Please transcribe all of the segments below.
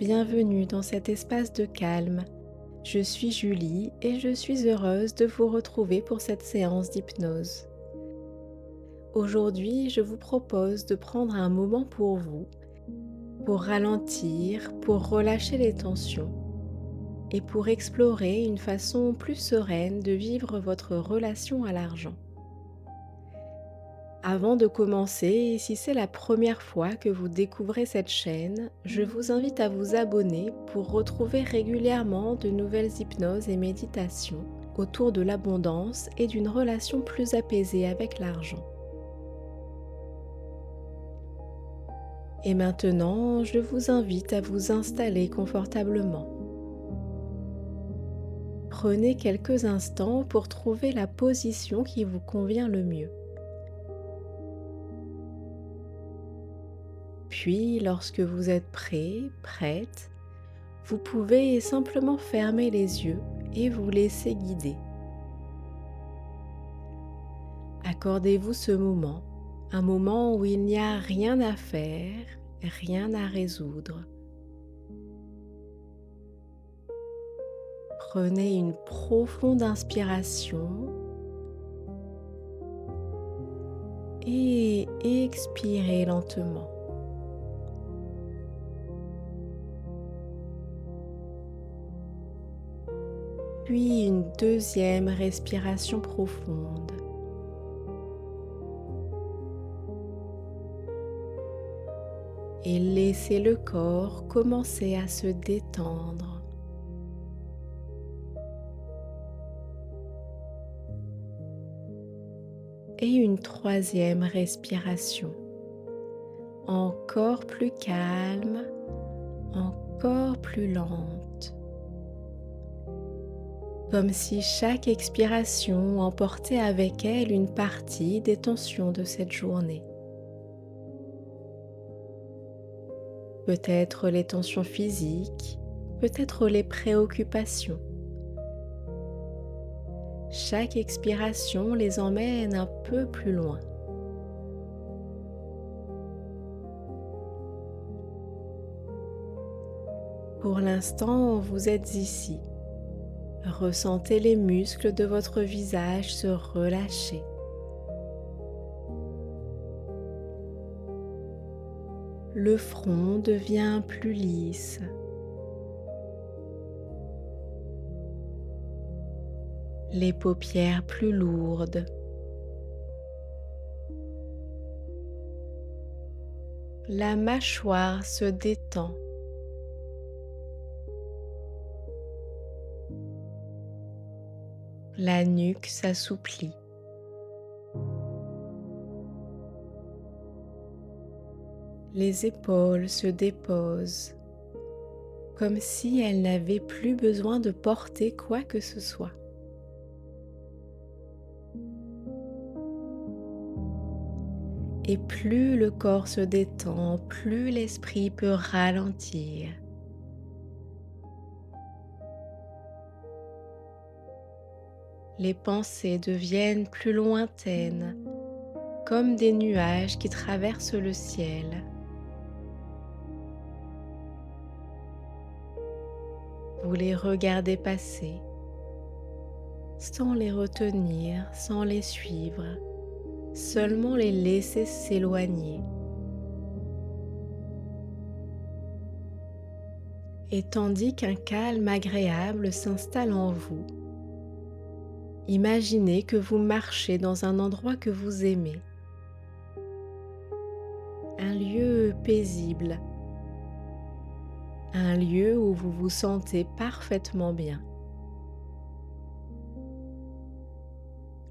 bienvenue dans cet espace de calme. Je suis Julie et je suis heureuse de vous retrouver pour cette séance d'hypnose. Aujourd'hui, je vous propose de prendre un moment pour vous, pour ralentir, pour relâcher les tensions et pour explorer une façon plus sereine de vivre votre relation à l'argent. Avant de commencer, si c'est la première fois que vous découvrez cette chaîne, je vous invite à vous abonner pour retrouver régulièrement de nouvelles hypnoses et méditations autour de l'abondance et d'une relation plus apaisée avec l'argent. Et maintenant, je vous invite à vous installer confortablement. Prenez quelques instants pour trouver la position qui vous convient le mieux. Puis, lorsque vous êtes prêt, prête, vous pouvez simplement fermer les yeux et vous laisser guider. Accordez-vous ce moment, un moment où il n'y a rien à faire, rien à résoudre. Prenez une profonde inspiration et expirez lentement. Puis une deuxième respiration profonde. Et laissez le corps commencer à se détendre. Et une troisième respiration. Encore plus calme, encore plus lente. Comme si chaque expiration emportait avec elle une partie des tensions de cette journée. Peut-être les tensions physiques, peut-être les préoccupations. Chaque expiration les emmène un peu plus loin. Pour l'instant, vous êtes ici. Ressentez les muscles de votre visage se relâcher. Le front devient plus lisse. Les paupières plus lourdes. La mâchoire se détend. La nuque s'assouplit. Les épaules se déposent, comme si elles n'avaient plus besoin de porter quoi que ce soit. Et plus le corps se détend, plus l'esprit peut ralentir. Les pensées deviennent plus lointaines, comme des nuages qui traversent le ciel. Vous les regardez passer, sans les retenir, sans les suivre, seulement les laisser s'éloigner. Et tandis qu'un calme agréable s'installe en vous, imaginez que vous marchez dans un endroit que vous aimez, un lieu paisible, un lieu où vous vous sentez parfaitement bien.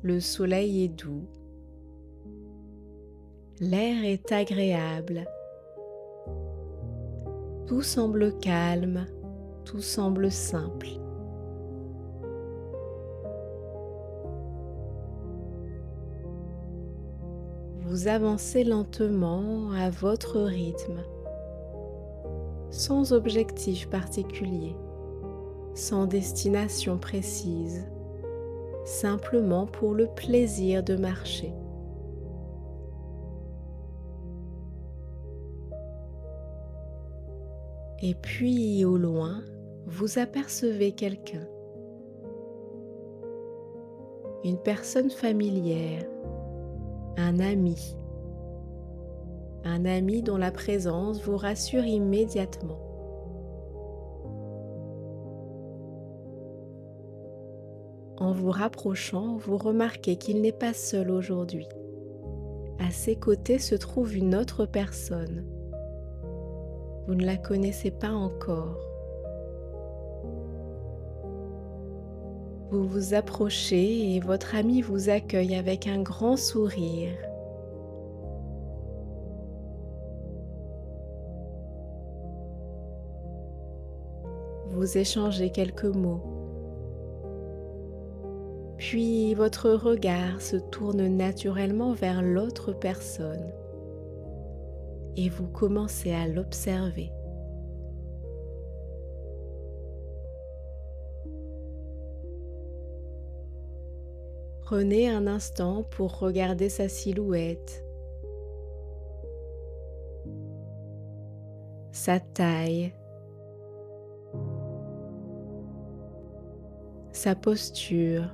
Le soleil est doux, l'air est agréable, tout semble calme, tout semble simple. Vous avancez lentement à votre rythme, sans objectif particulier, sans destination précise, simplement pour le plaisir de marcher. Et puis au loin, vous apercevez quelqu'un, une personne familière, un ami, un ami dont la présence vous rassure immédiatement. En vous rapprochant, vous remarquez qu'il n'est pas seul aujourd'hui. À ses côtés se trouve une autre personne. Vous ne la connaissez pas encore. Vous vous approchez et votre ami vous accueille avec un grand sourire. Vous échangez quelques mots. Puis votre regard se tourne naturellement vers l'autre personne et vous commencez à l'observer. Prenez un instant pour regarder sa silhouette, sa taille, sa posture,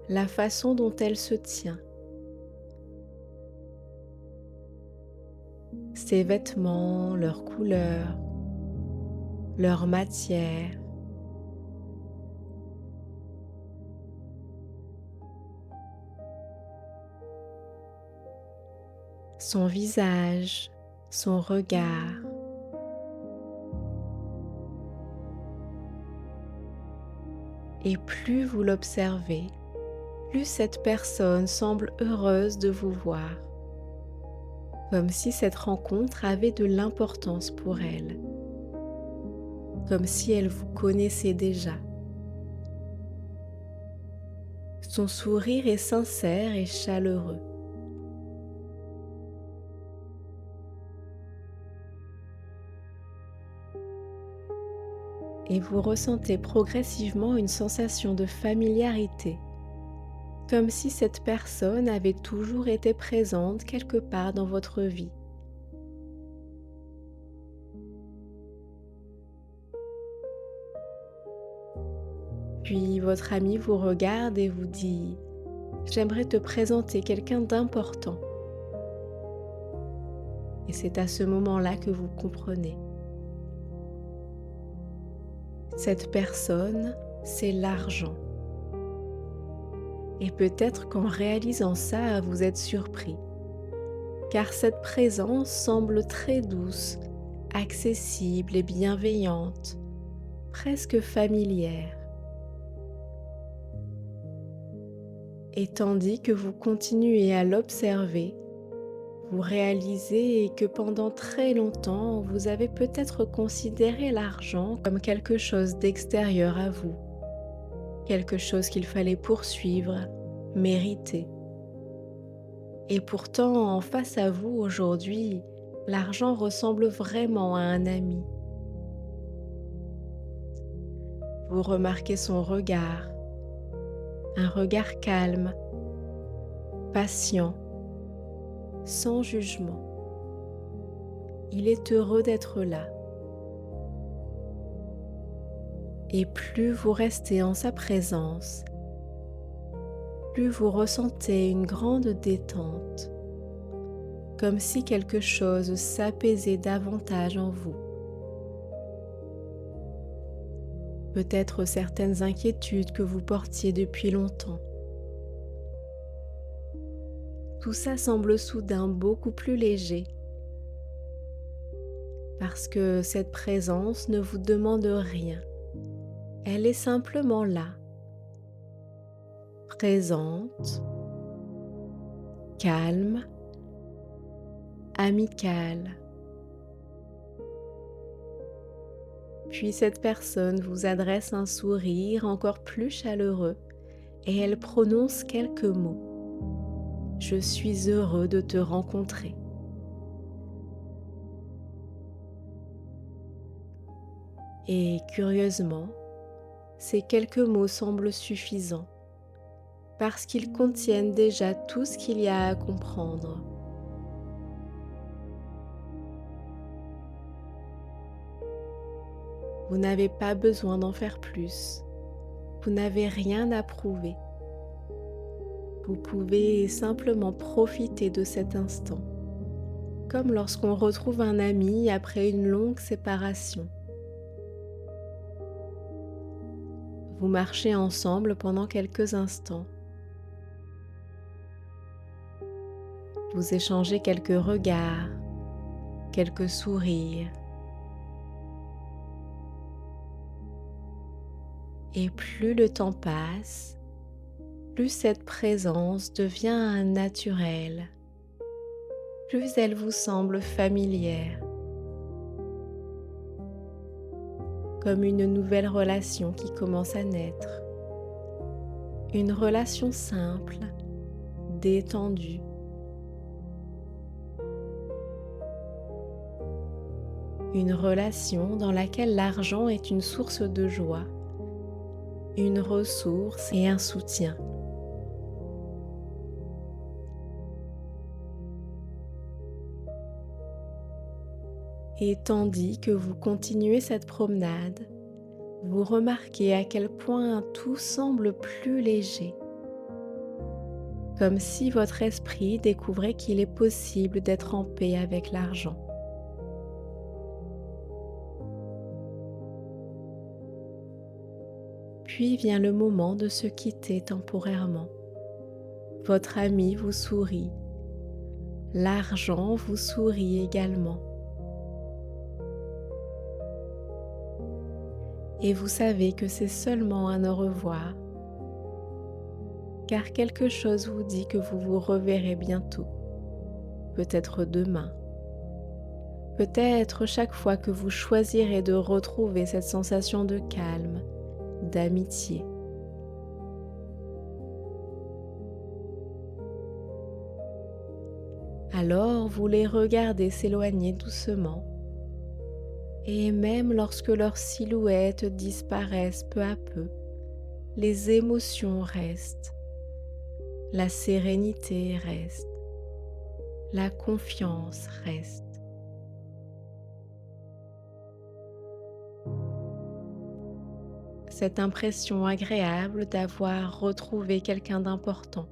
la façon dont elle se tient, ses vêtements, leur couleur, leur matière. Son visage, son regard. Et plus vous l'observez, plus cette personne semble heureuse de vous voir, comme si cette rencontre avait de l'importance pour elle, comme si elle vous connaissait déjà. Son sourire est sincère et chaleureux. Et vous ressentez progressivement une sensation de familiarité, comme si cette personne avait toujours été présente quelque part dans votre vie. Puis votre ami vous regarde et vous dit « J'aimerais te présenter quelqu'un d'important ». Et c'est à ce moment-là que vous comprenez. Cette personne, c'est l'argent. Et peut-être qu'en réalisant ça, vous êtes surpris, car cette présence semble très douce, accessible et bienveillante, presque familière. Et tandis que vous continuez à l'observer, vous réalisez que pendant très longtemps, vous avez peut-être considéré l'argent comme quelque chose d'extérieur à vous, quelque chose qu'il fallait poursuivre, mériter. Et pourtant, en face à vous aujourd'hui, l'argent ressemble vraiment à un ami. Vous remarquez son regard, un regard calme, patient, sans jugement. Il est heureux d'être là. Et plus vous restez en sa présence, plus vous ressentez une grande détente, comme si quelque chose s'apaisait davantage en vous. Peut-être certaines inquiétudes que vous portiez depuis longtemps. Tout ça semble soudain beaucoup plus léger, parce que cette présence ne vous demande rien. Elle est simplement là, présente, calme, amicale. Puis cette personne vous adresse un sourire encore plus chaleureux et elle prononce quelques mots. « Je suis heureux de te rencontrer ». Et curieusement, ces quelques mots semblent suffisants parce qu'ils contiennent déjà tout ce qu'il y a à comprendre. Vous n'avez pas besoin d'en faire plus. Vous n'avez rien à prouver. Vous pouvez simplement profiter de cet instant, comme lorsqu'on retrouve un ami après une longue séparation. Vous marchez ensemble pendant quelques instants. Vous échangez quelques regards, quelques sourires. Et plus le temps passe, plus cette présence devient naturelle, plus elle vous semble familière, comme une nouvelle relation qui commence à naître. Une relation simple, détendue. Une relation dans laquelle l'argent est une source de joie, une ressource et un soutien. Et tandis que vous continuez cette promenade, vous remarquez à quel point tout semble plus léger, comme si votre esprit découvrait qu'il est possible d'être en paix avec l'argent. Puis vient le moment de se quitter temporairement. Votre ami vous sourit, l'argent vous sourit également. Et vous savez que c'est seulement un au revoir, car quelque chose vous dit que vous vous reverrez bientôt, peut-être demain, peut-être chaque fois que vous choisirez de retrouver cette sensation de calme, d'amitié. Alors vous les regardez s'éloigner doucement, et même lorsque leurs silhouettes disparaissent peu à peu, les émotions restent, la sérénité reste, la confiance reste. Cette impression agréable d'avoir retrouvé quelqu'un d'important.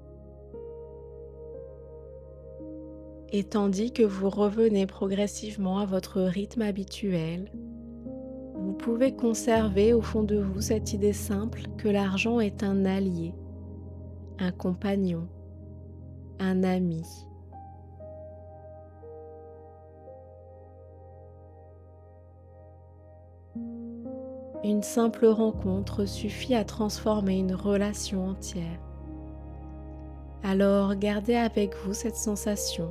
Et tandis que vous revenez progressivement à votre rythme habituel, vous pouvez conserver au fond de vous cette idée simple que l'argent est un allié, un compagnon, un ami. Une simple rencontre suffit à transformer une relation entière. Alors gardez avec vous cette sensation,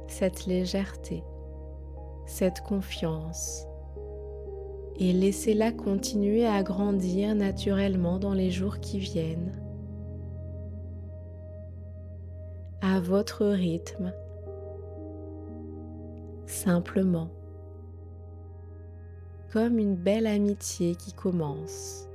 cette légèreté, cette confiance, et laissez-la continuer à grandir naturellement dans les jours qui viennent, à votre rythme, simplement, comme une belle amitié qui commence.